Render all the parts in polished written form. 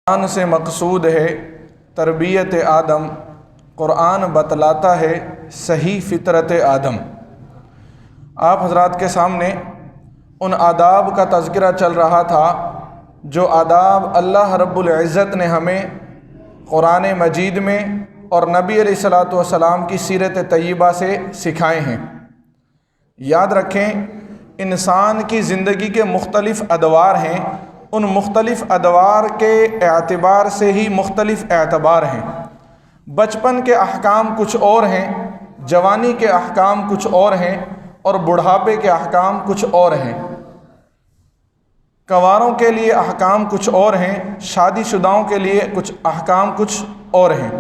قرآن سے مقصود ہے تربیت آدم، قرآن بتلاتا ہے صحیح فطرت آدم۔ آپ حضرات کے سامنے ان آداب کا تذکرہ چل رہا تھا جو آداب اللہ رب العزت نے ہمیں قرآن مجید میں اور نبی علیہ الصلوۃ والسلام کی سیرت طیبہ سے سکھائے ہیں۔ یاد رکھیں، انسان کی زندگی کے مختلف ادوار ہیں، ان مختلف ادوار کے اعتبار سے ہی مختلف اعتبار ہیں۔ بچپن کے احکام کچھ اور ہیں، جوانی کے احکام کچھ اور ہیں، اور بڑھاپے کے احکام کچھ اور ہیں۔ کنواروں کے لیے احکام کچھ اور ہیں، شادی شداؤں کے لیے کچھ احکام کچھ اور ہیں۔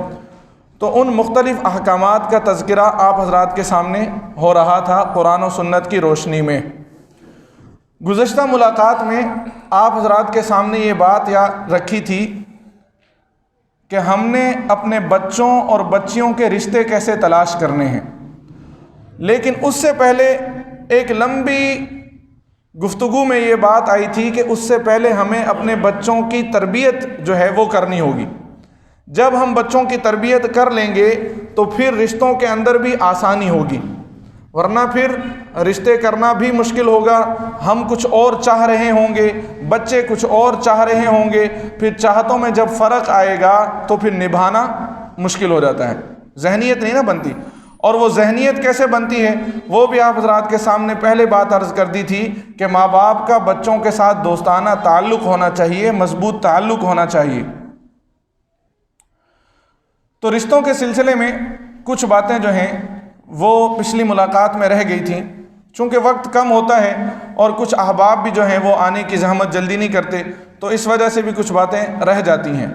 تو ان مختلف احکامات کا تذکرہ آپ حضرات کے سامنے ہو رہا تھا قرآن و سنت کی روشنی میں۔ گزشتہ ملاقات میں آپ حضرات کے سامنے یہ بات رکھی تھی کہ ہم نے اپنے بچوں اور بچیوں کے رشتے کیسے تلاش کرنے ہیں، لیکن اس سے پہلے ایک لمبی گفتگو میں یہ بات آئی تھی کہ اس سے پہلے ہمیں اپنے بچوں کی تربیت جو ہے وہ کرنی ہوگی۔ جب ہم بچوں کی تربیت کر لیں گے تو پھر رشتوں کے اندر بھی آسانی ہوگی، ورنہ پھر رشتے کرنا بھی مشکل ہوگا۔ ہم کچھ اور چاہ رہے ہوں گے، بچے کچھ اور چاہ رہے ہوں گے، پھر چاہتوں میں جب فرق آئے گا تو پھر نبھانا مشکل ہو جاتا ہے، ذہنیت نہیں نا بنتی۔ اور وہ ذہنیت کیسے بنتی ہے وہ بھی آپ حضرات کے سامنے پہلے بات عرض کر دی تھی کہ ماں باپ کا بچوں کے ساتھ دوستانہ تعلق ہونا چاہیے، مضبوط تعلق ہونا چاہیے۔ تو رشتوں کے سلسلے میں کچھ باتیں جو ہیں وہ پچھلی ملاقات میں رہ گئی تھیں، چونکہ وقت کم ہوتا ہے اور کچھ احباب بھی جو ہیں وہ آنے کی زحمت جلدی نہیں کرتے، تو اس وجہ سے بھی کچھ باتیں رہ جاتی ہیں۔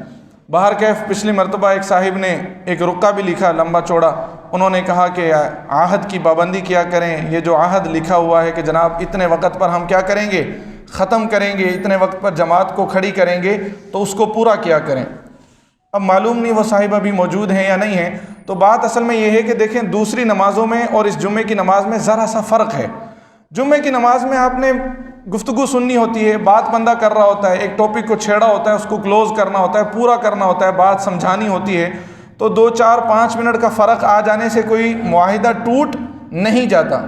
باہر کیف پچھلی مرتبہ ایک صاحب نے ایک رقعہ بھی لکھا لمبا چوڑا، انہوں نے کہا کہ عہد کی پابندی کیا کریں۔ یہ جو عہد لکھا ہوا ہے کہ جناب اتنے وقت پر ہم کیا کریں گے، ختم کریں گے، اتنے وقت پر جماعت کو کھڑی کریں گے، تو اس کو پورا کیا کریں۔ اب معلوم نہیں وہ صاحب ابھی موجود ہیں یا نہیں ہیں۔ تو بات اصل میں یہ ہے کہ دیکھیں، دوسری نمازوں میں اور اس جمعے کی نماز میں ذرا سا فرق ہے۔ جمعے کی نماز میں آپ نے گفتگو سننی ہوتی ہے، بات بندہ کر رہا ہوتا ہے، ایک ٹاپک کو چھیڑا ہوتا ہے، اس کو کلوز کرنا ہوتا ہے، پورا کرنا ہوتا ہے، بات سمجھانی ہوتی ہے، تو 2 4 5 منٹ کا فرق آ جانے سے کوئی معاہدہ ٹوٹ نہیں جاتا۔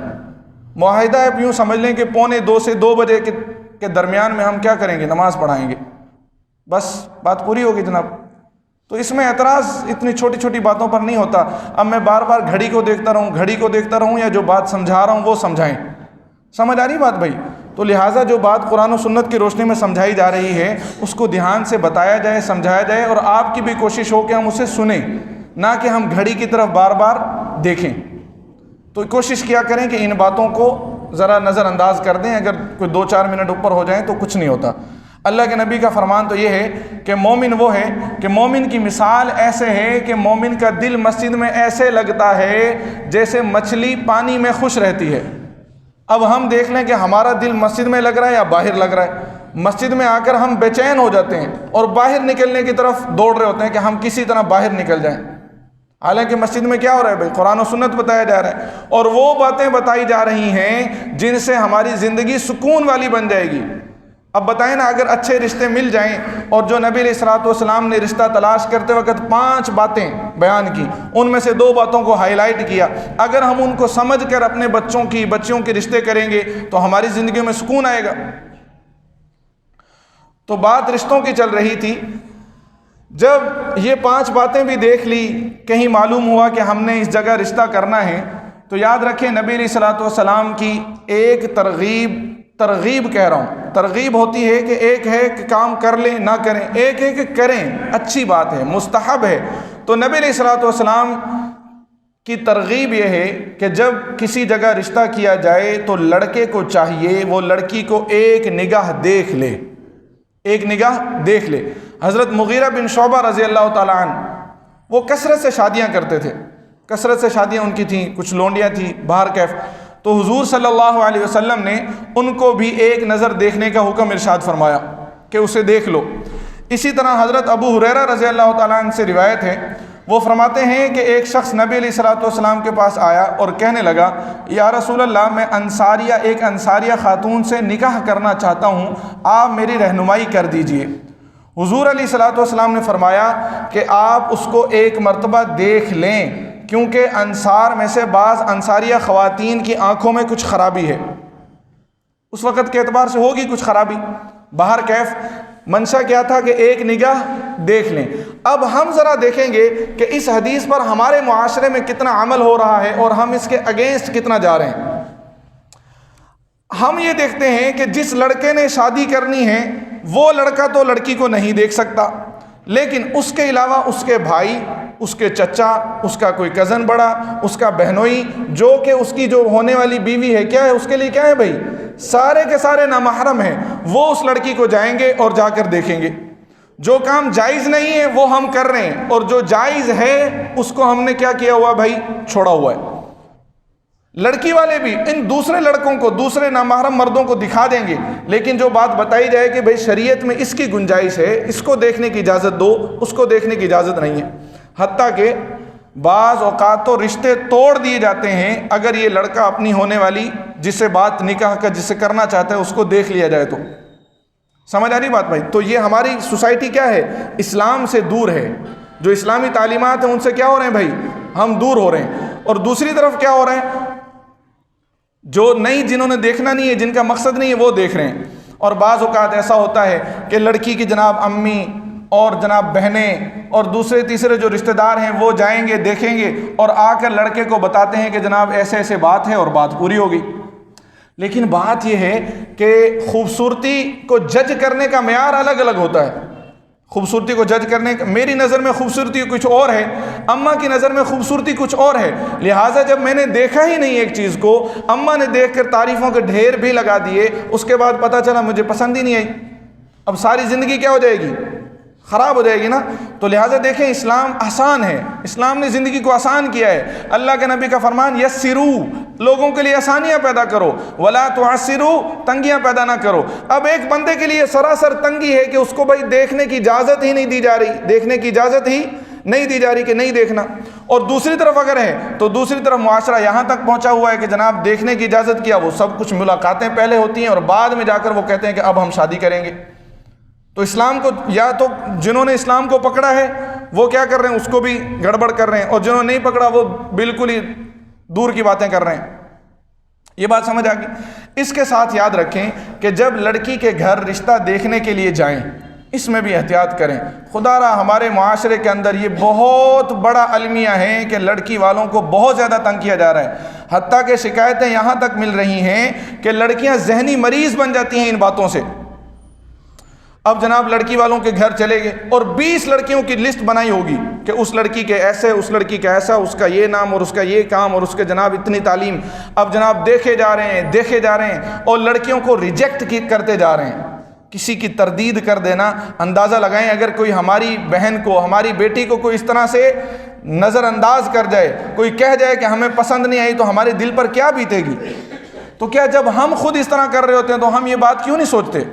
معاہدہ ہے، یوں سمجھ لیں کہ 1:45 سے 2 بجے کے درمیان میں ہم کیا کریں گے، نماز پڑھائیں گے، بس بات پوری ہوگی جناب۔ تو اس میں اعتراض اتنی چھوٹی چھوٹی باتوں پر نہیں ہوتا۔ اب میں بار بار گھڑی کو دیکھتا رہوں یا جو بات سمجھا رہا ہوں وہ سمجھائیں، سمجھ آ رہی بات بھائی؟ تو لہٰذا جو بات قرآن و سنت کی روشنی میں سمجھائی جا رہی ہے اس کو دھیان سے بتایا جائے، سمجھایا جائے، اور آپ کی بھی کوشش ہو کہ ہم اسے سنیں، نہ کہ ہم گھڑی کی طرف بار بار دیکھیں۔ تو کوشش کیا کریں کہ ان باتوں کو ذرا نظر انداز کر دیں، اگر کوئی 2 4 منٹ اوپر ہو جائیں تو کچھ نہیں ہوتا۔ اللہ کے نبی کا فرمان تو یہ ہے کہ مومن وہ ہے کہ مومن کی مثال ایسے ہے کہ مومن کا دل مسجد میں ایسے لگتا ہے جیسے مچھلی پانی میں خوش رہتی ہے۔ اب ہم دیکھ لیں کہ ہمارا دل مسجد میں لگ رہا ہے یا باہر لگ رہا ہے۔ مسجد میں آ کر ہم بے چین ہو جاتے ہیں اور باہر نکلنے کی طرف دوڑ رہے ہوتے ہیں کہ ہم کسی طرح باہر نکل جائیں، حالانکہ مسجد میں کیا ہو رہا ہے بھائی، قرآن و سنت بتایا جا رہا ہے، اور وہ باتیں بتائی جا رہی ہیں جن سے ہماری زندگی سکون والی بن جائے گی۔ اب بتائیں نا، اگر اچھے رشتے مل جائیں، اور جو نبی علیہ الصلوۃ والسلام نے رشتہ تلاش کرتے وقت 5 باتیں بیان کی، ان میں سے 2 باتوں کو ہائی لائٹ کیا، اگر ہم ان کو سمجھ کر اپنے بچیوں کے رشتے کریں گے تو ہماری زندگیوں میں سکون آئے گا۔ تو بات رشتوں کی چل رہی تھی۔ جب یہ 5 باتیں بھی دیکھ لی، کہیں معلوم ہوا کہ ہم نے اس جگہ رشتہ کرنا ہے، تو یاد رکھیں نبی علیہ الصلوۃ والسلام کی ایک ترغیب کہہ رہا ہوں، ترغیب ہوتی ہے کہ ایک ہے کہ کام کر لیں نہ کریں، ایک ہے کہ کریں، اچھی بات ہے، مستحب ہے۔ تو نبی علیہ الصلوۃ والسلام کی ترغیب یہ ہے کہ جب کسی جگہ رشتہ کیا جائے تو لڑکے کو چاہیے وہ لڑکی کو ایک نگاہ دیکھ لے۔ حضرت مغیرہ بن شعبہ رضی اللہ تعالیٰ عنہ وہ کثرت سے شادیاں کرتے تھے، کثرت سے شادیاں ان کی تھیں، کچھ لونڈیاں تھیں باہر کیف۔ تو حضور صلی اللہ علیہ وسلم نے ان کو بھی ایک نظر دیکھنے کا حکم ارشاد فرمایا کہ اسے دیکھ لو۔ اسی طرح حضرت ابو ہریرہ رضی اللہ تعالیٰ عنہ سے روایت ہے، وہ فرماتے ہیں کہ ایک شخص نبی علیہ الصلوۃ والسلام کے پاس آیا اور کہنے لگا، یا رسول اللہ، میں ایک انصاریہ خاتون سے نکاح کرنا چاہتا ہوں، آپ میری رہنمائی کر دیجئے۔ حضور علیہ الصلوۃ والسلام نے فرمایا کہ آپ اس کو ایک مرتبہ دیکھ لیں، کیونکہ انصار میں سے بعض انصاریہ خواتین کی آنکھوں میں کچھ خرابی ہے، اس وقت کے اعتبار سے ہوگی کچھ خرابی، باہر کیف منشا کیا تھا کہ ایک نگاہ دیکھ لیں۔ اب ہم ذرا دیکھیں گے کہ اس حدیث پر ہمارے معاشرے میں کتنا عمل ہو رہا ہے اور ہم اس کے اگینسٹ کتنا جا رہے ہیں۔ ہم یہ دیکھتے ہیں کہ جس لڑکے نے شادی کرنی ہے وہ لڑکا تو لڑکی کو نہیں دیکھ سکتا، لیکن اس کے علاوہ اس کے بھائی، اس کے چچا، اس کا کوئی کزن بڑا، اس کا بہنوئی، جو کہ اس کی جو ہونے والی بیوی ہے، کیا ہے اس کے لیے، کیا ہے بھائی، سارے کے سارے نامحرم ہیں، وہ اس لڑکی کو جائیں گے اور جا کر دیکھیں گے۔ جو کام جائز نہیں ہے وہ ہم کر رہے ہیں، اور جو جائز ہے اس کو ہم نے کیا کیا ہوا بھائی، چھوڑا ہوا ہے۔ لڑکی والے بھی ان دوسرے لڑکوں کو، دوسرے نامحرم مردوں کو دکھا دیں گے، لیکن جو بات بتائی جائے کہ بھائی شریعت میں اس کی گنجائش ہے، اس کو دیکھنے کی اجازت دو، اس کو دیکھنے کی اجازت نہیں ہے۔ حتیٰ کہ بعض اوقات تو رشتے توڑ دیے جاتے ہیں اگر یہ لڑکا اپنی ہونے والی جس سے بات نکاح کا جس سے کرنا چاہتا ہے اس کو دیکھ لیا جائے تو۔ سمجھ آ رہی بات بھائی؟ تو یہ ہماری سوسائٹی کیا ہے، اسلام سے دور ہے، جو اسلامی تعلیمات ہیں ان سے کیا ہو رہے ہیں بھائی، ہم دور ہو رہے ہیں۔ اور دوسری طرف کیا ہو رہے ہیں، جو نہیں، جنہوں نے دیکھنا نہیں ہے، جن کا مقصد نہیں ہے، وہ دیکھ رہے ہیں۔ اور بعض اوقات ایسا ہوتا ہے کہ لڑکی کی جناب امی اور جناب بہنیں اور دوسرے تیسرے جو رشتہ دار ہیں وہ جائیں گے، دیکھیں گے اور آ کر لڑکے کو بتاتے ہیں کہ جناب ایسے ایسے بات ہے اور بات پوری ہوگی۔ لیکن بات یہ ہے کہ خوبصورتی کو جج کرنے کا معیار الگ الگ ہوتا ہے۔ خوبصورتی کو جج کرنے کا، میری نظر میں خوبصورتی کچھ اور ہے، اماں کی نظر میں خوبصورتی کچھ اور ہے، لہٰذا جب میں نے دیکھا ہی نہیں ایک چیز کو، اماں نے دیکھ کر تعریفوں کے ڈھیر بھی لگا دیے، اس کے بعد پتہ چلا مجھے پسند ہی نہیں آئی، اب ساری زندگی کیا ہو جائے گی، خراب ہو جائے گی نا۔ تو لہٰذا دیکھیں اسلام آسان ہے، اسلام نے زندگی کو آسان کیا ہے۔ اللہ کے نبی کا فرمان یسرو، لوگوں کے لیے آسانیاں پیدا کرو، ولا تعسرو، تنگیاں پیدا نہ کرو۔ اب ایک بندے کے لیے سراسر تنگی ہے کہ اس کو بھائی دیکھنے کی اجازت ہی نہیں دی جا رہی، دیکھنے کی اجازت ہی نہیں دی جا رہی کہ نہیں دیکھنا، اور دوسری طرف اگر ہے تو دوسری طرف معاشرہ یہاں تک پہنچا ہوا ہے کہ جناب دیکھنے کی اجازت کیا، وہ سب کچھ ملاقاتیں پہلے ہوتی ہیں اور بعد میں جا کر وہ کہتے ہیں کہ اب ہم شادی کریں گے۔ تو اسلام کو، یا تو جنہوں نے اسلام کو پکڑا ہے وہ کیا کر رہے ہیں، اس کو بھی گڑبڑ کر رہے ہیں، اور جنہوں نے نہیں پکڑا وہ بالکل ہی دور کی باتیں کر رہے ہیں۔ یہ بات سمجھ آ گئی؟ اس کے ساتھ یاد رکھیں کہ جب لڑکی کے گھر رشتہ دیکھنے کے لیے جائیں، اس میں بھی احتیاط کریں۔ خدا را ہمارے معاشرے کے اندر یہ بہت بڑا المیہ ہے کہ لڑکی والوں کو بہت زیادہ تنگ کیا جا رہا ہے، حتیٰ کہ شکایتیں یہاں تک مل رہی ہیں کہ لڑکیاں ذہنی مریض بن جاتی ہیں ان باتوں سے۔ اب جناب لڑکی والوں کے گھر چلے گئے اور 20 لڑکیوں کی لسٹ بنائی ہوگی کہ اس لڑکی کے ایسے، اس لڑکی کا ایسا، اس کا یہ نام اور اس کا یہ کام اور اس کے جناب اتنی تعلیم۔ اب جناب دیکھے جا رہے ہیں، دیکھے جا رہے ہیں، اور لڑکیوں کو ریجیکٹ کرتے جا رہے ہیں۔ کسی کی تردید کر دینا، اندازہ لگائیں اگر کوئی ہماری بہن کو، ہماری بیٹی کو کوئی اس طرح سے نظر انداز کر جائے، کوئی کہہ جائے کہ ہمیں پسند نہیں آئی، تو ہمارے دل پر کیا بیتے گی۔ تو کیا جب ہم خود اس طرح کر رہے ہوتے ہیں تو ہم یہ بات کیوں نہیں سوچتے؟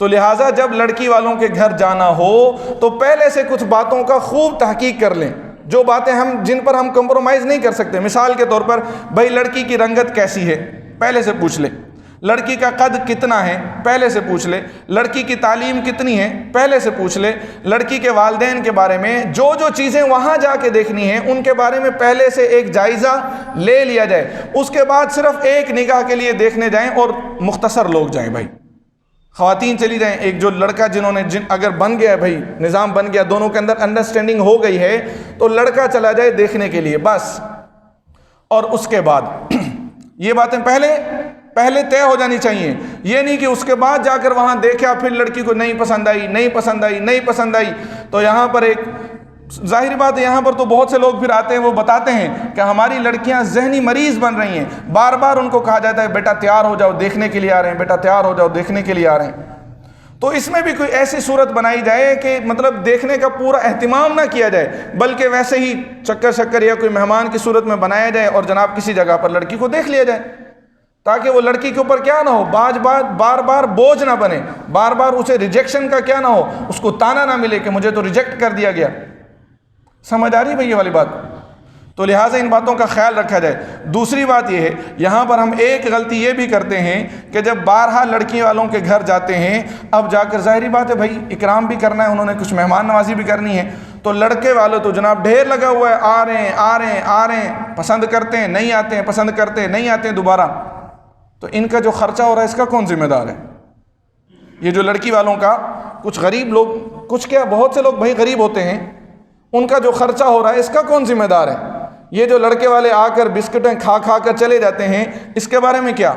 تو لہٰذا جب لڑکی والوں کے گھر جانا ہو تو پہلے سے کچھ باتوں کا خوب تحقیق کر لیں، جو باتیں جن پر ہم کمپرومائز نہیں کر سکتے۔ مثال کے طور پر بھائی لڑکی کی رنگت کیسی ہے، پہلے سے پوچھ لے۔ لڑکی کا قد کتنا ہے، پہلے سے پوچھ لے۔ لڑکی کی تعلیم کتنی ہے، پہلے سے پوچھ لے۔ لڑکی کے والدین کے بارے میں جو چیزیں وہاں جا کے دیکھنی ہیں ان کے بارے میں پہلے سے ایک جائزہ لے لیا جائے۔ اس کے بعد صرف ایک نگاہ کے لیے دیکھنے جائیں اور مختصر لوگ جائیں بھائی، خواتین چلی جائیں۔ ایک جو لڑکا اگر بن گیا ہے بھائی، نظام بن گیا، دونوں کے اندر انڈرسٹینڈنگ ہو گئی ہے، تو لڑکا چلا جائے دیکھنے کے لیے بس۔ اور اس کے بعد یہ باتیں پہلے طے ہو جانی چاہیے۔ یہ نہیں کہ اس کے بعد جا کر وہاں دیکھا پھر لڑکی کو نہیں پسند آئی، تو یہاں پر ایک ظاہری بات ہے، یہاں پر تو بہت سے لوگ پھر آتے ہیں، وہ بتاتے ہیں کہ ہماری لڑکیاں ذہنی مریض بن رہی ہیں، بار بار ان کو کہا جاتا ہے بیٹا تیار ہو جاؤ دیکھنے کے لیے آ رہے ہیں، بیٹا تیار ہو جاؤ دیکھنے کے لیے آ رہے ہیں۔ تو اس میں بھی کوئی ایسی صورت بنائی جائے کہ مطلب دیکھنے کا پورا اہتمام نہ کیا جائے، بلکہ ویسے ہی چکر یا کوئی مہمان کی صورت میں بنایا جائے اور جناب کسی جگہ پر لڑکی کو دیکھ لیا جائے، تاکہ وہ لڑکی کے اوپر کیا نہ ہو، بار بار بوجھ نہ بنے، بار بار اسے ریجیکشن کا کیا نہ ہو، اس کو تانا نہ ملے کہ مجھے تو ریجیکٹ کر دیا گیا۔ سمجھ آ رہی بھئی یہ والی بات؟ تو لہٰذا ان باتوں کا خیال رکھا جائے۔ دوسری بات یہ ہے، یہاں پر ہم ایک غلطی یہ بھی کرتے ہیں کہ جب بارہا لڑکی والوں کے گھر جاتے ہیں، اب جا کر ظاہری بات ہے بھائی اکرام بھی کرنا ہے، انہوں نے کچھ مہمان نوازی بھی کرنی ہے، تو لڑکے والوں تو جناب ڈھیر لگا ہوا ہے، آ رہے ہیں، پسند کرتے ہیں نہیں آتے ہیں، پسند کرتے ہیں نہیں آتے ہیں دوبارہ، تو ان کا جو خرچہ ہو رہا ہے اس کا کون ذمہ دار ہے؟ یہ جو لڑکی والوں کا کچھ غریب لوگ، کچھ کیا بہت سے لوگ بھائی غریب ہوتے ہیں، ان کا جو خرچہ ہو رہا ہے اس کا کون ذمہ دار ہے؟ یہ جو لڑکے والے آ کر بسکٹیں کھا کر چلے جاتے ہیں، اس کے بارے میں کیا؟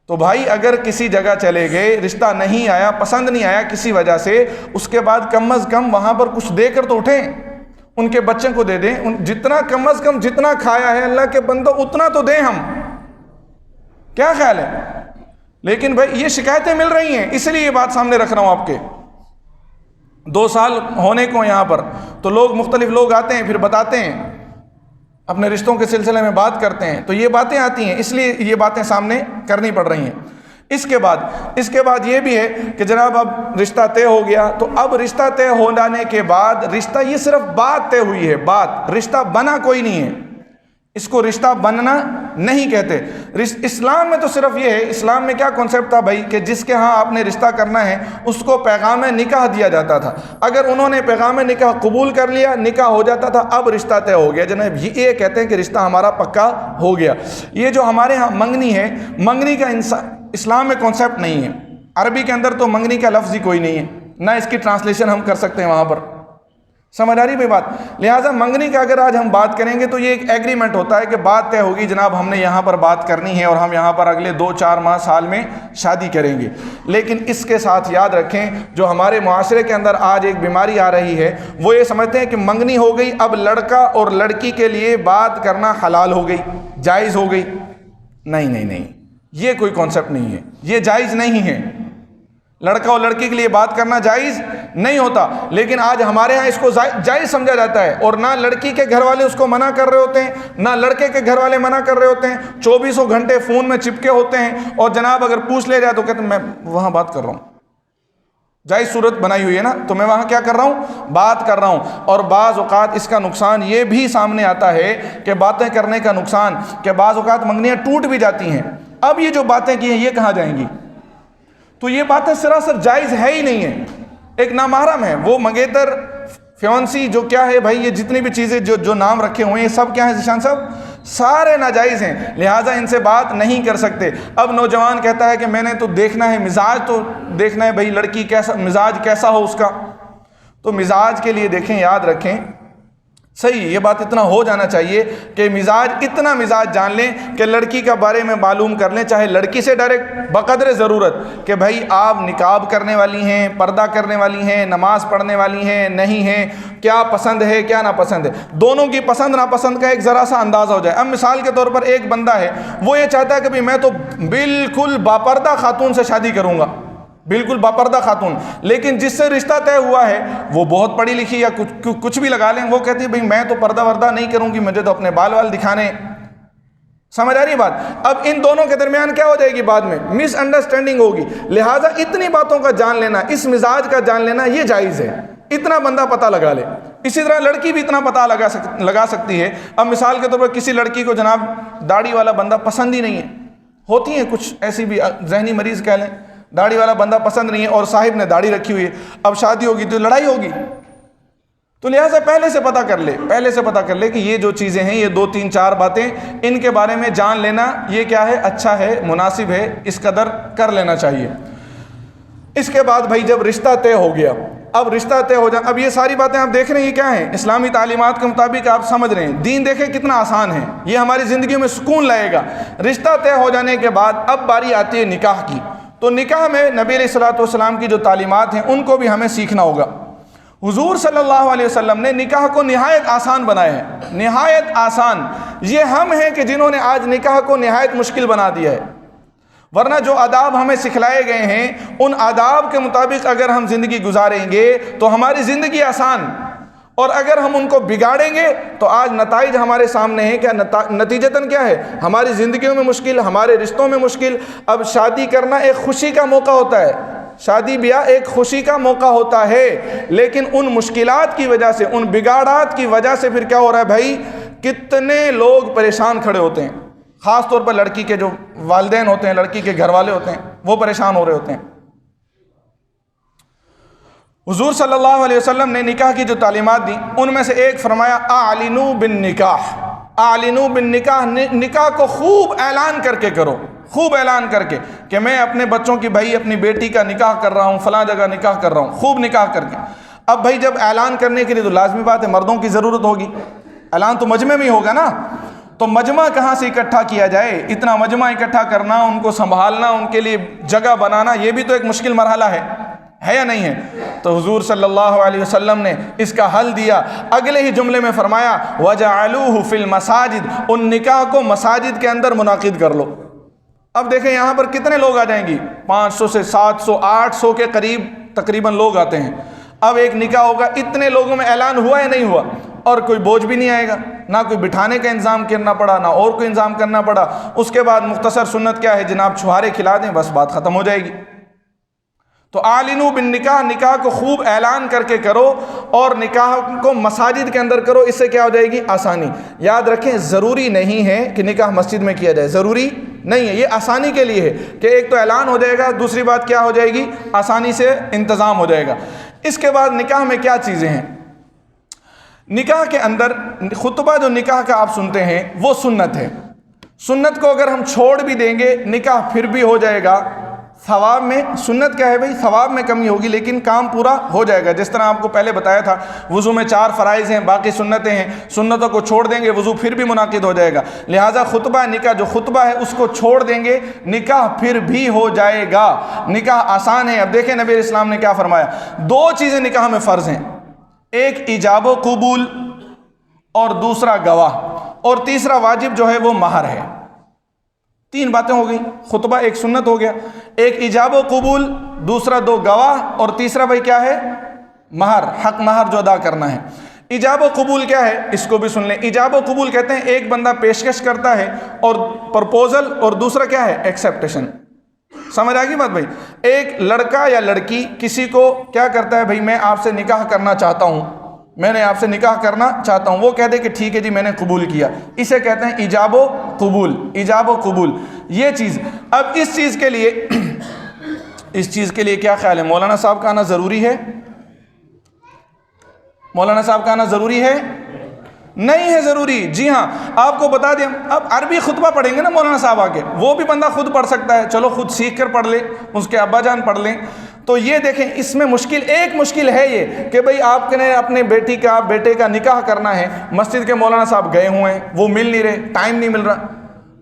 تو بھائی اگر کسی جگہ چلے گئے، رشتہ نہیں آیا، پسند نہیں آیا کسی وجہ سے، اس کے بعد کم از کم وہاں پر کچھ دے کر تو اٹھیں، ان کے بچے کو دے دیں، جتنا کم از کم جتنا کھایا ہے اللہ کے بندو اتنا تو دیں ہم، کیا خیال ہے؟ لیکن بھائی یہ شکایتیں مل رہی ہیں، اس لیے یہ بات سامنے رکھ رہا ہوں آپ کے۔ 2 سال ہونے کو یہاں پر تو لوگ مختلف لوگ آتے ہیں، پھر بتاتے ہیں، اپنے رشتوں کے سلسلے میں بات کرتے ہیں، تو یہ باتیں آتی ہیں، اس لیے یہ باتیں سامنے کرنی پڑ رہی ہیں۔ اس کے بعد یہ بھی ہے کہ جناب اب رشتہ طے ہو گیا، تو اب رشتہ طے ہو جانے کے بعد رشتہ یہ صرف بات طے ہوئی ہے، بات، رشتہ بنا کوئی نہیں ہے، اس کو رشتہ بننا نہیں کہتے۔ اسلام میں تو صرف یہ ہے، اسلام میں کیا کنسیپٹ تھا بھائی کہ جس کے ہاں آپ نے رشتہ کرنا ہے اس کو پیغام نکاح دیا جاتا تھا، اگر انہوں نے پیغام نکاح قبول کر لیا، نکاح ہو جاتا تھا، اب رشتہ طے ہو گیا، جناب یہ کہتے ہیں کہ رشتہ ہمارا پکا ہو گیا۔ یہ جو ہمارے ہاں منگنی ہے، منگنی کا اسلام میں کنسیپٹ نہیں ہے، عربی کے اندر تو منگنی کا لفظ ہی کوئی نہیں ہے، نہ اس کی ٹرانسلیشن ہم کر سکتے ہیں وہاں پر، سمجھ آ رہی بھائی بات؟ لہٰذا منگنی کا اگر آج ہم بات کریں گے تو یہ ایک ایگریمنٹ ہوتا ہے کہ بات طے ہوگی، جناب ہم نے یہاں پر بات کرنی ہے اور ہم یہاں پر اگلے 2-4 ماہ سال میں شادی کریں گے۔ لیکن اس کے ساتھ یاد رکھیں، جو ہمارے معاشرے کے اندر آج ایک بیماری آ رہی ہے، وہ یہ سمجھتے ہیں کہ منگنی ہو گئی، اب لڑکا اور لڑکی کے لیے بات کرنا حلال ہو گئی، جائز ہو گئی۔ نہیں، یہ کوئی کانسیپٹ نہیں ہے، یہ جائز نہیں ہے، لڑکا اور لڑکی کے لیے بات کرنا جائز نہیں ہوتا، لیکن آج ہمارے ہاں اس کو جائز سمجھا جاتا ہے، اور نہ لڑکی کے گھر والے اس کو منع کر رہے ہوتے ہیں، نہ لڑکے کے گھر والے منع کر رہے ہوتے ہیں، 24 گھنٹے فون میں چپکے ہوتے ہیں، اور جناب اگر پوچھ لے جائے تو کہتے ہیں میں وہاں بات کر رہا ہوں، جائز صورت بنائی ہوئی ہے نا، تو میں وہاں کیا کر رہا ہوں؟ بات کر رہا ہوں۔ اور بعض اوقات اس کا نقصان یہ بھی سامنے آتا ہے کہ باتیں کرنے کا نقصان، کہ بعض اوقات منگنیاں ٹوٹ بھی جاتی ہیں، اب یہ جو باتیں کی ہیں یہ کہاں جائیں گی؟ تو یہ باتیں سراسر جائز ہے ہی نہیں ہے، ایک نامحرم ہے، وہ منگیتر، فیونسی، جو کیا ہے بھائی، یہ جتنی بھی چیزیں جو نام رکھے ہوئے ہیں سب کیا ہیں ذیشان صاحب؟ سارے ناجائز ہیں، لہٰذا ان سے بات نہیں کر سکتے۔ اب نوجوان کہتا ہے کہ میں نے تو دیکھنا ہے، مزاج تو دیکھنا ہے بھائی، لڑکی کیسا مزاج کیسا ہو اس کا، تو مزاج کے لیے دیکھیں، یاد رکھیں، صحیح یہ بات اتنا ہو جانا چاہیے کہ اتنا مزاج جان لیں کہ لڑکی کا بارے میں معلوم کر لیں، چاہے لڑکی سے ڈائریکٹ بقدر ضرورت کہ بھائی آپ نقاب کرنے والی ہیں، پردہ کرنے والی ہیں، نماز پڑھنے والی ہیں نہیں ہیں، کیا پسند ہے کیا ناپسند ہے، دونوں کی پسند ناپسند کا ایک ذرا سا اندازہ ہو جائے۔ اب مثال کے طور پر ایک بندہ ہے، وہ یہ چاہتا ہے کہ بھائی میں تو بالکل باپردہ خاتون سے شادی کروں گا، بالکل باپردہ خاتون، لیکن جس سے رشتہ طے ہوا ہے وہ بہت پڑھی لکھی یا کچھ بھی لگا لیں، وہ کہتی ہے بھائی میں تو پردہ وردہ نہیں کروں گی، مجھے تو اپنے بال دکھانے۔ سمجھ آ رہی بات؟ اب ان دونوں کے درمیان کیا ہو جائے گی؟ بعد میں مس انڈرسٹینڈنگ ہوگی، لہٰذا اتنی باتوں کا جان لینا، اس مزاج کا جان لینا یہ جائز ہے، اتنا بندہ پتہ لگا لے۔ اسی طرح لڑکی بھی اتنا پتہ لگا سکتی ہے۔ اب مثال کے طور پر کسی لڑکی کو جناب داڑھی والا بندہ پسند ہی نہیں ہے، ہوتی ہیں کچھ ایسی بھی ذہنی مریض کہہ لیں، داڑھی والا بندہ پسند نہیں ہے اور صاحب نے داڑھی رکھی ہوئی ہے، اب شادی ہوگی تو لڑائی ہوگی، تو لہٰذا پہلے سے پتہ کر لے کہ یہ جو چیزیں ہیں، یہ 2-3-4 باتیں، ان کے بارے میں جان لینا یہ کیا ہے؟ اچھا ہے، مناسب ہے، اس قدر کر لینا چاہیے۔ اس کے بعد بھائی جب رشتہ طے ہو گیا، اب رشتہ طے ہو جائے، اب یہ ساری باتیں آپ دیکھ رہے ہیں یہ کیا ہیں؟ اسلامی تعلیمات کے مطابق آپ سمجھ رہے ہیں، دین دیکھیں کتنا آسان ہے، یہ ہماری زندگیوں میں سکون لائے گا۔ رشتہ طے ہو جانے کے بعد اب باری آتی ہے نکاح کی، تو نکاح میں نبی علیہ الصلوۃ والسلام کی جو تعلیمات ہیں ان کو بھی ہمیں سیکھنا ہوگا۔ حضور صلی اللہ علیہ وسلم نے نکاح کو نہایت آسان بنایا ہے، نہایت آسان۔ یہ ہم ہیں کہ جنہوں نے آج نکاح کو نہایت مشکل بنا دیا ہے، ورنہ جو آداب ہمیں سکھلائے گئے ہیں ان آداب کے مطابق اگر ہم زندگی گزاریں گے تو ہماری زندگی آسان، اور اگر ہم ان کو بگاڑیں گے تو آج نتائج ہمارے سامنے ہیں، کیا نتیجتاً کیا ہے؟ ہماری زندگیوں میں مشکل، ہمارے رشتوں میں مشکل۔ اب شادی کرنا ایک خوشی کا موقع ہوتا ہے، شادی بیاہ ایک خوشی کا موقع ہوتا ہے، لیکن ان مشکلات کی وجہ سے، ان بگاڑات کی وجہ سے پھر کیا ہو رہا ہے بھائی؟ کتنے لوگ پریشان کھڑے ہوتے ہیں، خاص طور پر لڑکی کے جو والدین ہوتے ہیں، لڑکی کے گھر والے ہوتے ہیں، وہ پریشان ہو رہے ہوتے ہیں۔ حضور صلی اللہ علیہ وسلم نے نکاح کی جو تعلیمات دی ان میں سے ایک فرمایا اعلنوا بالنکاح، اعلنوا بالنکاح، نکاح کو خوب اعلان کر کے کرو، خوب اعلان کر کے کہ میں اپنے بچوں کی بھائی اپنی بیٹی کا نکاح کر رہا ہوں، فلاں جگہ نکاح کر رہا ہوں، خوب نکاح کر کے۔ اب بھائی جب اعلان کرنے کے لیے تو لازمی بات ہے مردوں کی ضرورت ہوگی، اعلان تو مجمع میں ہی ہوگا نا، تو مجمع کہاں سے اکٹھا کیا جائے؟ اتنا مجمع اکٹھا کرنا، ان کو سنبھالنا، ان کے لیے جگہ بنانا، یہ بھی تو ایک مشکل مرحلہ ہے یا نہیں ہے؟ تو حضور صلی اللہ علیہ وسلم نے اس کا حل دیا، اگلے ہی جملے میں فرمایا وَجَعَلُوهُ فِي الْمَسَاجِدِ، ان نکاح کو مساجد کے اندر منعقد کر لو۔ اب دیکھیں یہاں پر کتنے لوگ آ جائیں گی، 500 سے 700 800 کے قریب تقریباً لوگ آتے ہیں۔ اب ایک نکاح ہوگا، اتنے لوگوں میں اعلان ہوا یا نہیں ہوا؟ اور کوئی بوجھ بھی نہیں آئے گا، نہ کوئی بٹھانے کا انتظام کرنا پڑا، نہ اور کوئی انتظام کرنا پڑا۔ اس کے بعد مختصر سنت کیا ہے جناب، چھہارے کھلا دیں، بس بات ختم ہو جائے گی۔ تو اعلنوا بالنکاح، نکاح کو خوب اعلان کر کے کرو اور نکاح کو مساجد کے اندر کرو، اس سے کیا ہو جائے گی؟ آسانی۔ یاد رکھیں ضروری نہیں ہے کہ نکاح مسجد میں کیا جائے، ضروری نہیں ہے، یہ آسانی کے لیے ہے کہ ایک تو اعلان ہو جائے گا، دوسری بات کیا ہو جائے گی؟ آسانی سے انتظام ہو جائے گا۔ اس کے بعد نکاح میں کیا چیزیں ہیں؟ نکاح کے اندر خطبہ جو نکاح کا آپ سنتے ہیں وہ سنت ہے، سنت کو اگر ہم چھوڑ بھی دیں گے نکاح پھر بھی ہو جائے گا، ثواب میں سنت کیا ہے بھائی، ثواب میں کمی ہوگی لیکن کام پورا ہو جائے گا۔ جس طرح آپ کو پہلے بتایا تھا وضو میں 4 فرائض ہیں، باقی سنتیں ہیں، سنتوں کو چھوڑ دیں گے وضو پھر بھی منعقد ہو جائے گا، لہٰذا خطبہ نکاح جو خطبہ ہے اس کو چھوڑ دیں گے نکاح پھر بھی ہو جائے گا، نکاح آسان ہے۔ اب دیکھیں نبی اسلام نے کیا فرمایا، 2 چیزیں نکاح میں فرض ہیں، ایک ایجاب و قبول اور دوسرا گواہ، اور تیسرا واجب جو ہے وہ مہر ہے۔ 3 باتیں ہو گئی، خطبہ ایک سنت ہو گیا، ایک ایجاب و قبول، دوسرا 2 گواہ، اور تیسرا بھائی کیا ہے؟ مہر، حق مہر جو ادا کرنا ہے۔ ایجاب و قبول کیا ہے اس کو بھی سن لیں۔ ایجاب و قبول کہتے ہیں ایک بندہ پیشکش کرتا ہے اور پرپوزل، اور دوسرا کیا ہے؟ ایکسیپٹیشن۔ سمجھ آ گئی بات بھائی؟ ایک لڑکا یا لڑکی کسی کو کیا کرتا ہے، بھائی میں آپ سے نکاح کرنا چاہتا ہوں، میں نے آپ سے نکاح کرنا چاہتا ہوں، وہ کہہ دے کہ ٹھیک ہے جی میں نے قبول کیا، اسے کہتے ہیں ایجاب و قبول، ایجاب و قبول یہ چیز۔ اب اس چیز کے لیے کیا خیال ہے، مولانا صاحب کا آنا ضروری ہے؟ مولانا صاحب کا آنا ضروری ہے؟ نہیں ہے ضروری، جی ہاں آپ کو بتا دیں، اب عربی خطبہ پڑھیں گے نا مولانا صاحب آ کے، وہ بھی بندہ خود پڑھ سکتا ہے، چلو خود سیکھ کر پڑھ لے، اس کے ابا جان پڑھ لیں۔ تو یہ دیکھیں اس میں ایک مشکل ہے یہ کہ بھئی آپ نے اپنے بیٹے کا نکاح کرنا ہے، مسجد کے مولانا صاحب گئے ہوئے ہیں، وہ مل نہیں رہے، ٹائم نہیں مل رہا۔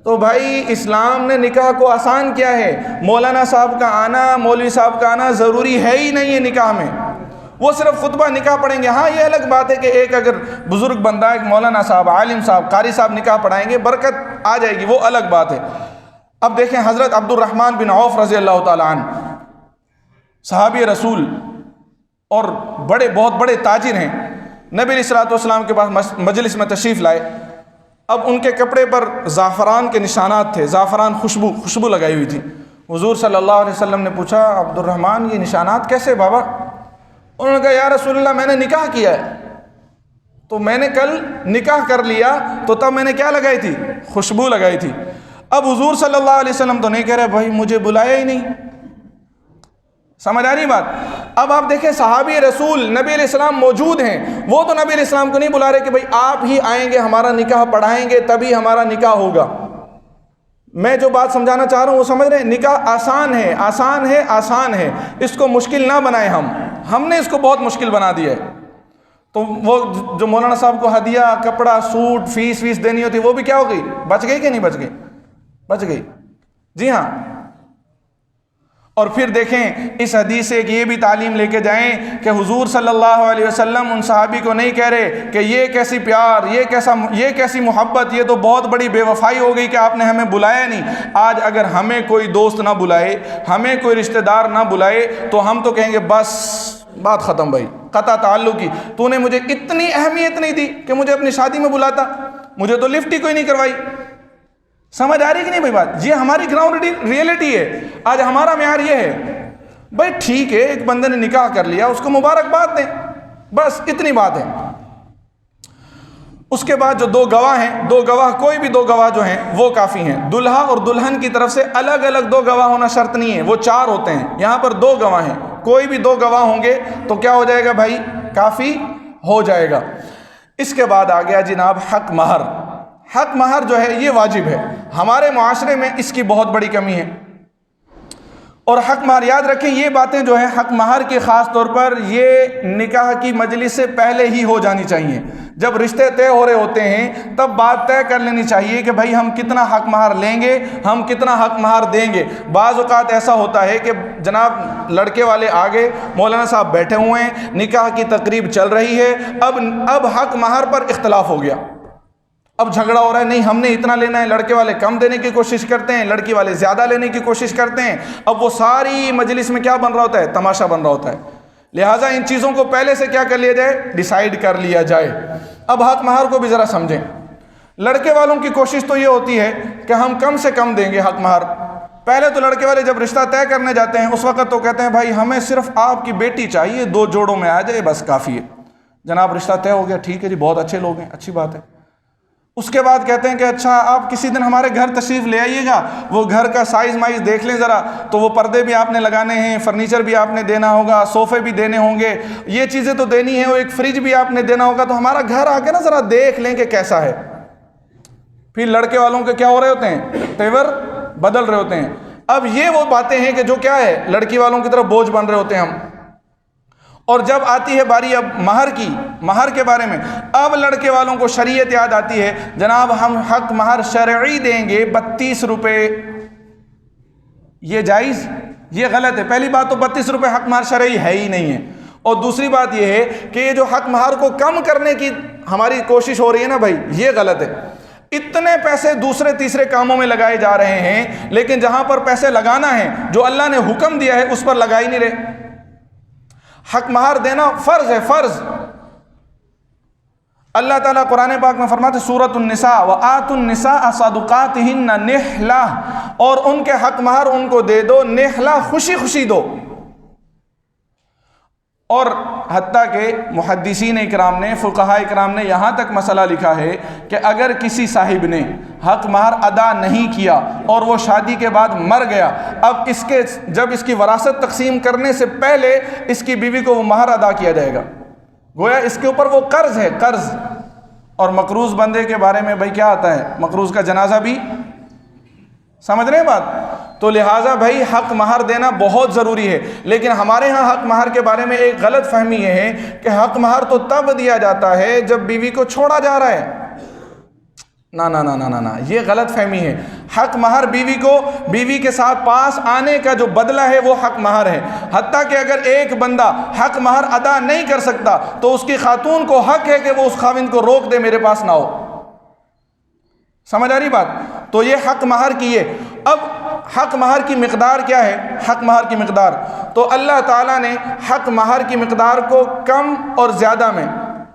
تو بھائی اسلام نے نکاح کو آسان کیا ہے، مولانا صاحب کا آنا، مولوی صاحب کا آنا ضروری ہے ہی نہیں ہے نکاح میں، وہ صرف خطبہ نکاح پڑھیں گے۔ ہاں یہ الگ بات ہے کہ ایک اگر بزرگ بندہ، ایک مولانا صاحب، عالم صاحب، قاری صاحب نکاح پڑھائیں گے، برکت آ جائے گی، وہ الگ بات ہے۔ اب دیکھیں حضرت عبد الرحمن بن عوف رضی اللہ تعالیٰ عنہ، صحابی رسول اور بہت بڑے تاجر ہیں، نبی علیہ الصلوۃ والسلام کے پاس مجلس میں تشریف لائے۔ اب ان کے کپڑے پر زعفران کے نشانات تھے، زعفران خوشبو لگائی ہوئی تھی۔ حضور صلی اللہ علیہ وسلم نے پوچھا عبد الرحمن یہ نشانات کیسے بابا؟ انہوں نے کہا یا رسول اللہ میں نے نکاح کیا ہے، تو میں نے کل نکاح کر لیا، تو تب میں نے کیا لگائی تھی؟ خوشبو لگائی تھی۔ اب حضور صلی اللہ علیہ وسلم تو نہیں کہہ رہے بھائی مجھے بلایا ہی نہیں، سمجھ آ رہی بات؟ اب آپ دیکھیں صحابی رسول نبی علیہ السلام موجود ہیں، وہ تو نبی علیہ السلام کو نہیں بلا رہے کہ بھئی آپ ہی آئیں گے ہمارا نکاح پڑھائیں گے تبھی ہمارا نکاح ہوگا۔ میں جو بات سمجھانا چاہ رہا ہوں وہ سمجھ رہے ہیں، نکاح آسان ہے، آسان ہے، آسان ہے، اس کو مشکل نہ بنائیں، ہم نے اس کو بہت مشکل بنا دیا ہے۔ تو وہ جو مولانا صاحب کو ہدیہ، کپڑا، سوٹ، فیس دینی ہوتی وہ بھی کیا ہو گئی؟ بچ گئی کہ نہیں بچ گئی؟ بچ گئی، جی ہاں۔ اور پھر دیکھیں اس حدیث سے یہ بھی تعلیم لے کے جائیں کہ حضور صلی اللہ علیہ وسلم ان صحابی کو نہیں کہہ رہے کہ یہ کیسی پیار، یہ کیسی محبت، یہ تو بہت بڑی بے وفائی ہو گئی کہ آپ نے ہمیں بلایا نہیں۔ آج اگر ہمیں کوئی دوست نہ بلائے، ہمیں کوئی رشتہ دار نہ بلائے تو ہم تو کہیں گے بس بات ختم بھائی، قطع تعلق کی، تو نے مجھے اتنی اہمیت نہیں دی کہ مجھے اپنی شادی میں بلاتا، مجھے تو لفٹ ہی کوئی نہیں کروائی۔ سمجھ آ رہی کہ نہیں بھائی بات؟ یہ ہماری گراؤنڈ ریئلٹی ہے۔ آج ہمارا معیار یہ ہے بھائی ٹھیک ہے ایک بندے نے نکاح کر لیا، اس کو مبارکباد دیں، بس اتنی بات ہے۔ اس کے بعد جو دو گواہ ہیں، دو گواہ، کوئی بھی دو گواہ جو ہیں وہ کافی ہیں۔ دلہا اور دلہن کی طرف سے الگ الگ دو گواہ ہونا شرط نہیں ہے، وہ 4 ہوتے ہیں، یہاں پر 2 گواہ ہیں، کوئی بھی 2 گواہ ہوں گے تو کیا ہو جائے گا بھائی؟ کافی ہو جائے گا۔ اس کے بعد آ گیا جناب حق مہر۔ حق مہر جو ہے یہ واجب ہے، ہمارے معاشرے میں اس کی بہت بڑی کمی ہے۔ اور حق مہر یاد رکھیں، یہ باتیں جو ہیں حق مہر کی خاص طور پر یہ نکاح کی مجلس سے پہلے ہی ہو جانی چاہیے۔ جب رشتے طے ہو رہے ہوتے ہیں تب بات طے کر لینی چاہیے کہ بھائی ہم کتنا حق مہر لیں گے، ہم کتنا حق مہر دیں گے۔ بعض اوقات ایسا ہوتا ہے کہ جناب لڑکے والے آگے مولانا صاحب بیٹھے ہوئے ہیں، نکاح کی تقریب چل رہی ہے، اب حق مہر پر اختلاف ہو گیا، اب جھگڑا ہو رہا ہے، نہیں ہم نے اتنا لینا ہے، لڑکے والے کم دینے کی کوشش کرتے ہیں، لڑکی والے زیادہ لینے کی کوشش کرتے ہیں۔ اب وہ ساری مجلس میں کیا بن رہا ہوتا ہے؟ تماشا بن رہا ہوتا ہے۔ لہٰذا ان چیزوں کو پہلے سے کیا کر لیا جائے؟ ڈیسائیڈ کر لیا جائے۔ اب حق مہر کو بھی ذرا سمجھیں۔ لڑکے والوں کی کوشش تو یہ ہوتی ہے کہ ہم کم سے کم دیں گے حق مہر۔ پہلے تو لڑکے والے جب رشتہ طے کرنے جاتے ہیں اس وقت تو کہتے ہیں بھائی ہمیں صرف آپ کی بیٹی چاہیے، 2 جوڑوں میں آ جائے بس کافی ہے۔ جناب رشتہ طے ہو گیا، ٹھیک ہے جی، بہت اچھے لوگ ہیں، اچھی بات ہے۔ اس کے بعد کہتے ہیں کہ اچھا آپ کسی دن ہمارے گھر تشریف لے آئیے گا، وہ گھر کا سائز مائز دیکھ لیں ذرا، تو وہ پردے بھی آپ نے لگانے ہیں، فرنیچر بھی آپ نے دینا ہوگا، صوفے بھی دینے ہوں گے، یہ چیزیں تو دینی ہیں، وہ ایک فریج بھی آپ نے دینا ہوگا، تو ہمارا گھر آ کے نا ذرا دیکھ لیں کہ کیسا ہے۔ پھر لڑکے والوں کے کیا ہو رہے ہوتے ہیں؟ تیور بدل رہے ہوتے ہیں۔ اب یہ وہ باتیں ہیں کہ جو کیا ہے لڑکی والوں کی طرف بوجھ بن رہے ہوتے ہیں ہم۔ اور جب آتی ہے باری اب مہر کی، مہر کے بارے میں، اب لڑکے والوں کو شریعت یاد آتی ہے، جناب ہم حق مہر شرعی دیں گے 32 روپے۔ یہ جائز؟ یہ غلط ہے۔ پہلی بات تو 32 روپے حق مہر شرعی ہے ہی نہیں ہے، اور دوسری بات یہ ہے کہ یہ جو حق مہر کو کم کرنے کی ہماری کوشش ہو رہی ہے نا بھائی، یہ غلط ہے۔ اتنے پیسے دوسرے تیسرے کاموں میں لگائے جا رہے ہیں، لیکن جہاں پر پیسے لگانا ہے، جو اللہ نے حکم دیا ہے، اس پر لگا ہی نہیں رہے۔ حق مہر دینا فرض ہے، فرض۔ اللہ تعالیٰ قرآن پاک میں فرماتے سورۃ النساء وآتوا النساء صدقاتہن نحلہ، اور ان کے حق مہر ان کو دے دو نحلہ، خوشی خوشی دو۔ اور حتیٰ کہ محدثین اکرام نے، فقہاء اکرام نے یہاں تک مسئلہ لکھا ہے کہ اگر کسی صاحب نے حق مہر ادا نہیں کیا اور وہ شادی کے بعد مر گیا، اب جب اس کی وراثت تقسیم کرنے سے پہلے اس کی بیوی کو وہ مہر ادا کیا جائے گا، گویا اس کے اوپر وہ قرض ہے، قرض۔ اور مقروض بندے کے بارے میں بھائی کیا آتا ہے؟ مقروض کا جنازہ بھی، سمجھ رہے ہیں بات؟ تو لہٰذا بھائی حق مہر دینا بہت ضروری ہے۔ لیکن ہمارے ہاں حق مہر کے بارے میں ایک غلط فہمی یہ ہے کہ حق مہر تو تب دیا جاتا ہے جب بیوی کو چھوڑا جا رہا ہے۔ نا نا نا نا نا، یہ غلط فہمی ہے۔ حق مہر بیوی کے ساتھ پاس آنے کا جو بدلہ ہے وہ حق مہر ہے۔ حتیٰ کہ اگر ایک بندہ حق مہر ادا نہیں کر سکتا تو اس کی خاتون کو حق ہے کہ وہ اس خاوند کو روک دے، میرے پاس نہ ہو۔ سمجھ آ رہی بات؟ تو یہ حق مہر کی ہے۔ اب حق مہر کی مقدار کیا ہے؟ حق مہر کی مقدار تو اللہ تعالیٰ نے حق مہر کی مقدار کو کم اور زیادہ میں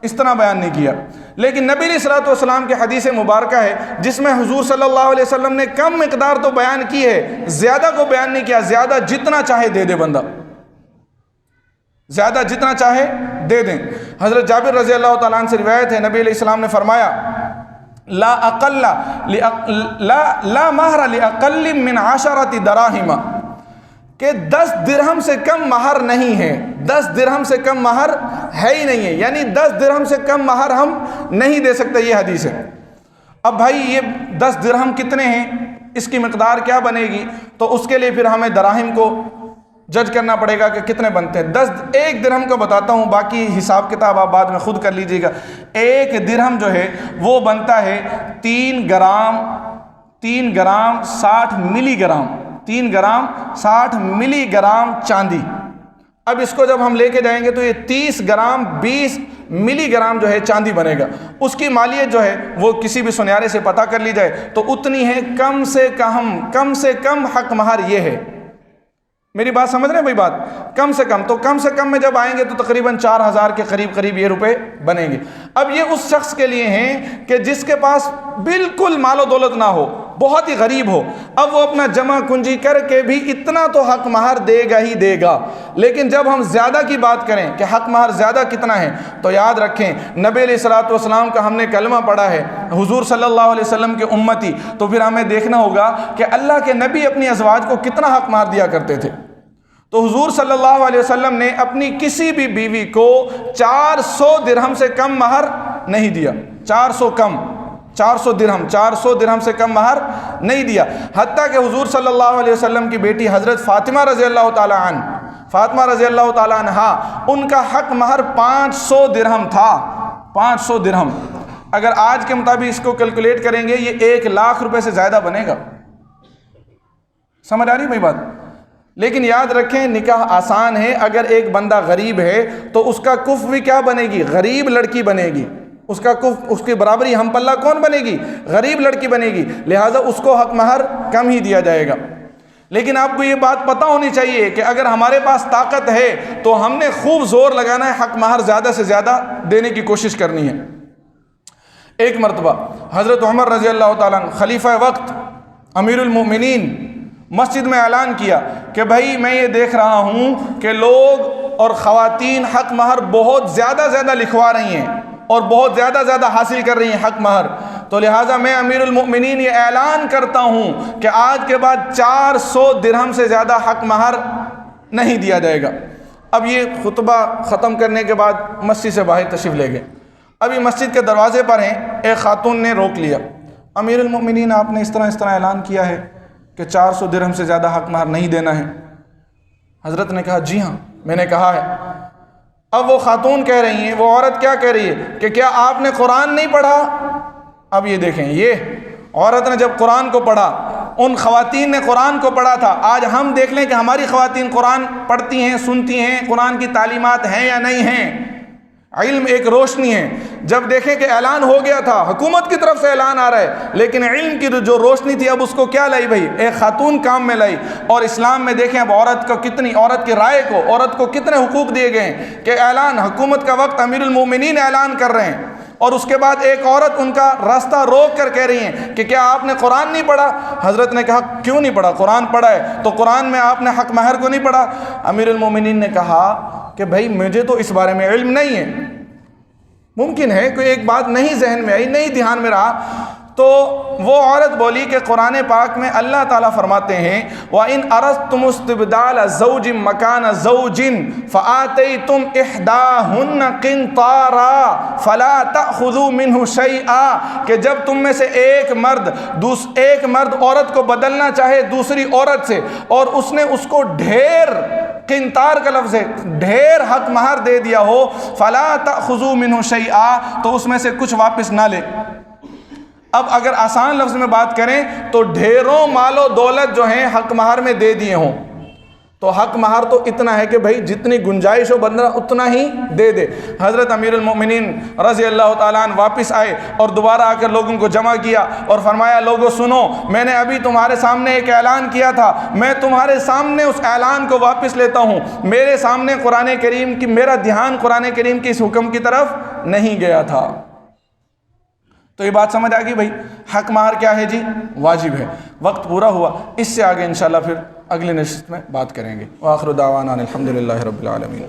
اس طرح بیان نہیں کیا، لیکن نبی علیہ الصلوۃ والسلام کی حدیث مبارکہ ہے جس میں حضور صلی اللہ علیہ وسلم نے کم مقدار تو بیان کی ہے، زیادہ کو بیان نہیں کیا۔ زیادہ جتنا چاہے دے دے بندہ، زیادہ جتنا چاہے دے دیں۔ حضرت جابر رضی اللہ تعالیٰ عنہ سے روایت ہے، نبی علیہ السلام نے فرمایا لا مہر لأقل من 10 دراہم، کہ 10 درہم سے کم مہر نہیں ہے، 10 درہم سے کم مہر ہے ہی نہیں ہے، یعنی 10 درہم سے کم مہر ہم نہیں دے سکتے، یہ حدیث ہے۔ اب بھائی یہ 10 درہم کتنے ہیں، اس کی مقدار کیا بنے گی؟ تو اس کے لیے پھر ہمیں دراہم کو جج کرنا پڑے گا کہ کتنے بنتے ہیں۔ 1 درہم کو بتاتا ہوں، باقی حساب کتاب آپ بعد میں خود کر لیجئے گا۔ 1 درہم جو ہے وہ بنتا ہے 3 گرام 60 ملی گرام، 3 گرام 60 ملی گرام چاندی۔ اب اس کو جب ہم لے کے جائیں گے تو یہ 30 گرام 20 ملی گرام جو ہے چاندی بنے گا۔ اس کی مالیت جو ہے وہ کسی بھی سنیارے سے پتہ کر لی جائے تو اتنی ہے، کم سے کم حق مہر یہ ہے۔ میری بات سمجھ رہے ہیں بھائی؟ بات کم سے کم، تو کم سے کم میں جب آئیں گے تو تقریباً 4000 کے قریب یہ روپے بنیں گے۔ اب یہ اس شخص کے لیے ہیں کہ جس کے پاس بالکل مال و دولت نہ ہو، بہت ہی غریب ہو، اب وہ اپنا جمع کنجی کر کے بھی اتنا تو حق مہر دے گا ہی دے گا۔ لیکن جب ہم زیادہ کی بات کریں کہ حق مہر زیادہ کتنا ہے، تو یاد رکھیں نبی علیہ الصلوۃ والسلام کا ہم نے کلمہ پڑھا ہے، حضور صلی اللہ علیہ وسلم کے امتی، تو پھر ہمیں دیکھنا ہوگا کہ اللہ کے نبی اپنی ازواج کو کتنا حق مہر دیا کرتے تھے۔ تو حضور صلی اللہ علیہ وسلم نے اپنی کسی بھی بیوی کو 400 درہم سے کم مہر نہیں دیا، 400 درہم سے کم مہر نہیں دیا۔ حتیٰ کہ حضور صلی اللہ علیہ وسلم کی بیٹی حضرت فاطمہ رضی اللہ تعالی عنہ ان کا حق مہر 500 درہم تھا، 500 درہم۔ اگر آج کے مطابق اس کو کیلکولیٹ کریں گے یہ 1 لاکھ روپے سے زیادہ بنے گا۔ سمجھ آ رہی بھائی بات؟ لیکن یاد رکھیں نکاح آسان ہے، اگر ایک بندہ غریب ہے تو اس کا کف بھی کیا بنے گی؟ غریب لڑکی بنے گی۔ اس کا کف، اس کی برابری ہم پلہ کون بنے گی؟ غریب لڑکی بنے گی، لہٰذا اس کو حق مہر کم ہی دیا جائے گا۔ لیکن آپ کو یہ بات پتہ ہونی چاہیے کہ اگر ہمارے پاس طاقت ہے تو ہم نے خوب زور لگانا ہے، حق مہر زیادہ سے زیادہ دینے کی کوشش کرنی ہے۔ ایک مرتبہ حضرت عمر رضی اللہ تعالیٰ عنہ خلیفہ وقت امیر المؤمنین مسجد میں اعلان کیا کہ بھائی میں یہ دیکھ رہا ہوں کہ لوگ اور خواتین حق مہر بہت زیادہ لکھوا رہی ہیں اور بہت زیادہ حاصل کر رہی ہیں حق مہر، تو لہٰذا میں امیر المؤمنین یہ اعلان کرتا ہوں کہ آج کے بعد 400 درہم سے زیادہ حق مہر نہیں دیا جائے گا۔ اب یہ خطبہ ختم کرنے کے بعد مسجد سے باہر تشریف لے گئے۔ ابھی مسجد کے دروازے پر ہیں، ایک خاتون نے روک لیا، امیر المؤمنین آپ نے اس طرح اعلان کیا ہے کہ 400 درہم سے زیادہ حق مہر نہیں دینا ہے۔ حضرت نے کہا جی ہاں میں نے کہا ہے۔ اب وہ خاتون کہہ رہی ہیں، وہ عورت کیا کہہ رہی ہے کہ کیا آپ نے قرآن نہیں پڑھا؟ اب یہ دیکھیں، یہ عورت نے جب قرآن کو پڑھا، ان خواتین نے قرآن کو پڑھا تھا۔ آج ہم دیکھ لیں کہ ہماری خواتین قرآن پڑھتی ہیں، سنتی ہیں، قرآن کی تعلیمات ہیں یا نہیں ہیں۔ علم ایک روشنی ہے، جب دیکھیں کہ اعلان ہو گیا تھا، حکومت کی طرف سے اعلان آ رہا ہے، لیکن علم کی جو روشنی تھی اب اس کو کیا لائی بھائی؟ ایک خاتون کام میں لائی۔ اور اسلام میں دیکھیں اب عورت کی رائے کو، عورت کو کتنے حقوق دیے گئے ہیں کہ اعلان حکومت کا وقت امیر المومنین اعلان کر رہے ہیں، اور اس کے بعد ایک عورت ان کا راستہ روک کر کہہ رہی ہیں کہ کیا آپ نے قرآن نہیں پڑھا؟ حضرت نے کہا کیوں نہیں پڑھا؟ قرآن پڑھا ہے، تو قرآن میں آپ نے حق مہر کو نہیں پڑھا؟ امیر المومنین نے کہا کہ بھائی مجھے تو اس بارے میں علم نہیں ہے، ممکن ہے کوئی ایک بات نہیں ذہن میں آئی، نہیں دھیان میں رہا۔ تو وہ عورت بولی کہ قرآن پاک میں اللہ تعالیٰ فرماتے ہیں وَإِنْ أَرَدْتُمُ اسْتِبْدَالَ زَوْجٍ مَكَانَ زَوْجٍ فَآتَيْتُمْ إِحْدَاهُنَّ قِنْطَارًا فَلَا تَأْخُذُوا مِنْهُ شَيْئًا، کہ جب تم میں سے ایک مرد عورت کو بدلنا چاہے دوسری عورت سے اور اس نے اس کو ڈھیر، قنطار کا لفظ ہے، ڈھیر حق مہر دے دیا ہو، فَلَا تَأْخُذُوا مِنْهُ شَيْئًا، تو اس میں سے کچھ واپس نہ لے۔ اب اگر آسان لفظ میں بات کریں تو ڈھیروں مال و دولت جو ہیں حق مہر میں دے دیے ہوں، تو حق مہر تو اتنا ہے کہ بھائی جتنی گنجائش ہو بندہ اتنا ہی دے دے۔ حضرت امیر المؤمنین رضی اللہ تعالیٰ عنہ واپس آئے اور دوبارہ آ کر لوگوں کو جمع کیا اور فرمایا لوگوں سنو، میں نے ابھی تمہارے سامنے ایک اعلان کیا تھا، میں تمہارے سامنے اس اعلان کو واپس لیتا ہوں۔ میرے سامنے قرآن کریم کی، میرا دھیان قرآن کریم کے اس حکم کی طرف نہیں گیا تھا۔ تو یہ بات سمجھ آ گئی بھائی، حق مہر کیا ہے جی؟ واجب ہے۔ وقت پورا ہوا، اس سے آگے انشاءاللہ پھر اگلی نشست میں بات کریں گے۔ وآخر دعوانا الحمدللہ رب العالمین۔